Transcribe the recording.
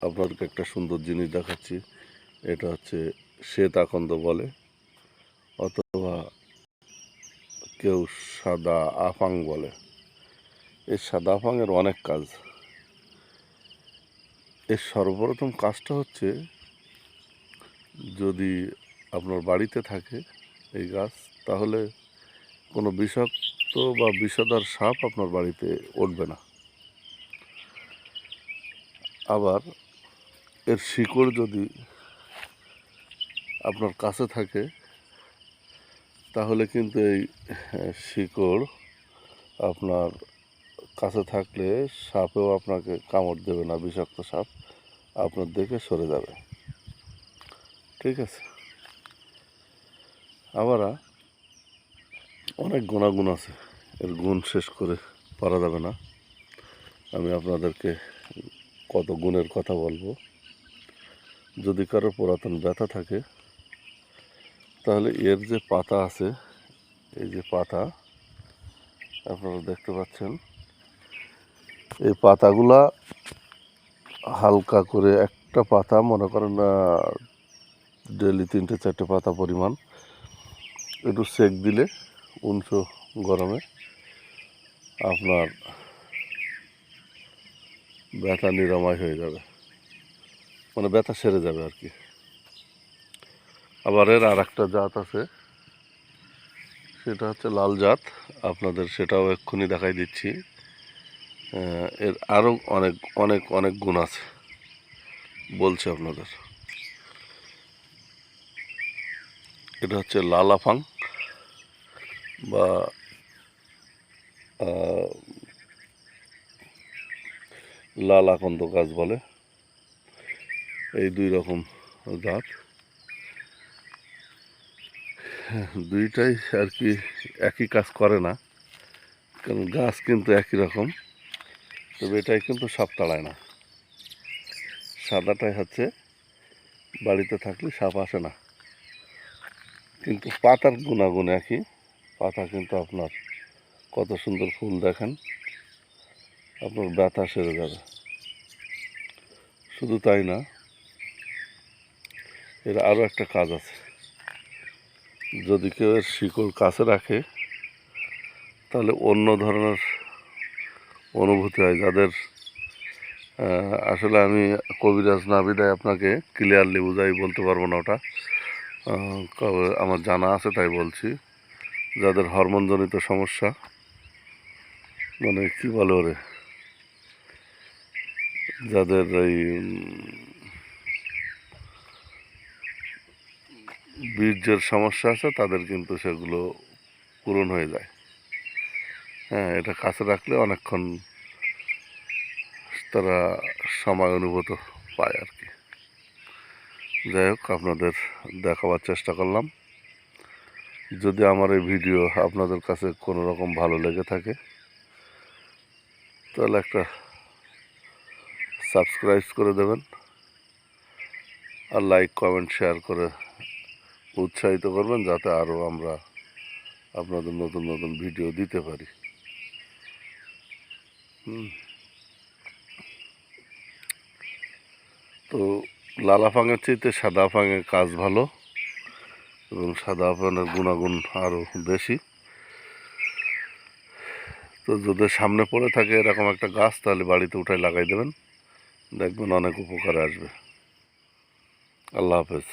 আপনাদেরকে একটা সুন্দর জিনিস দেখাচ্ছি। এটা হচ্ছে শ্বেত আকন্দ বলে, অথবা কেউ সাদা আফাং বলে। এই সাদা আফাংয়ের অনেক কাজ। এর সর্বপ্রথম কাজটা হচ্ছে, যদি আপনার বাড়িতে থাকে এই গাছ, তাহলে কোনো বিষাক্ত বা বিষধর সাপ আপনার বাড়িতে উঠবে না। আবার এর শিকড় যদি আপনার কাছে থাকে, তাহলে কিন্তু এই শিকড় আপনার কাছে থাকলে সাপেও আপনাকে কামড় দেবে না, বিষাক্ত সাপ আপনার দেখে সরে যাবে। ঠিক আছে। আবার অনেক গুণাগুণ আছে, এর গুণ শেষ করে পারা যাবে না। আমি আপনাদেরকে কত গুণের কথা বলবো। যদি কারো পুরাতন ব্যথা থাকে, তাহলে এর যে পাতা আছে, এই যে পাতা আপনারা দেখতে পাচ্ছেন, এই পাতাগুলা হালকা করে একটা পাতা, মনে করেন ডেলি 3-4 পাতা পরিমাণ একটু সেক দিলে 19 গরমে আপনার ব্যথা নিরাময় হয়ে যাবে, মানে ব্যথা সেরে যাবে আর কি। আবার এর আর একটা জাত আছে, সেটা হচ্ছে লাল জাত। আপনাদের সেটাও এক্ষুনি দেখাই দিচ্ছি। এর আরও অনেক অনেক অনেক গুণ আছে, বলছি আপনাদের। এটা হচ্ছে লাল আফাং বা লাল আকন্দ গাছ বলে। এই দুই রকম জাত, দুইটাই আর কি একই কাজ করে না, কারণ গাছ কিন্তু একই রকম, তবে এটাই কিন্তু সাপ তাড়ায় না। সাদাটাই হচ্ছে বাড়িতে থাকলে সাপ আসে না, কিন্তু পাতার গুণাগুণ একই। পাতা কিন্তু আপনার কত সুন্দর ফুল, দেখেন, আপনার ব্যথা সেরে যাবে। শুধু তাই না, এর আরও একটা কাজ আছে। যদি কেউ এর শিকড় কাছে রাখে, তাহলে অন্য ধরনের অনুভূতি হয়। যাদের আসলে আমি কবিরাজ না বিদায় আপনাকে ক্লিয়ারলি বুঝাই বলতে পারবো না, ওটা আমার জানা আছে তাই বলছি। যাদের হরমোনজনিত সমস্যা, মানে কি বলে ওরে, যাদের এই বীর্যের সমস্যা আছে, তাদের কিন্তু সেগুলো পূরণ হয়ে যায়। হ্যাঁ, এটা কাছে রাখলে অনেকক্ষণ তারা সময় অনুভূত পায় আর কি। যাই হোক, আপনাদের দেখাবার চেষ্টা করলাম। যদি আমার এই ভিডিও আপনাদের কাছে কোনো রকম ভালো লেগে থাকে, তাহলে একটা সাবস্ক্রাইব করে দেবেন, আর লাইক কমেন্ট শেয়ার করে উৎসাহিত করবেন, যাতে আরও আমরা আপনাদের নতুন নতুন ভিডিও দিতে পারি। তো লাল আফাঙের চাইতে সাদা আফাঙের কাজ ভালো, এবং সাদা আফাঙের গুণাগুণ আরও বেশি। তো যদি সামনে পড়ে থাকে এরকম একটা গাছ, তাহলে বাড়িতে উঠায় লাগাই দেবেন, দেখবেন অনেক উপকারে আসবে। আল্লাহ হাফেজ।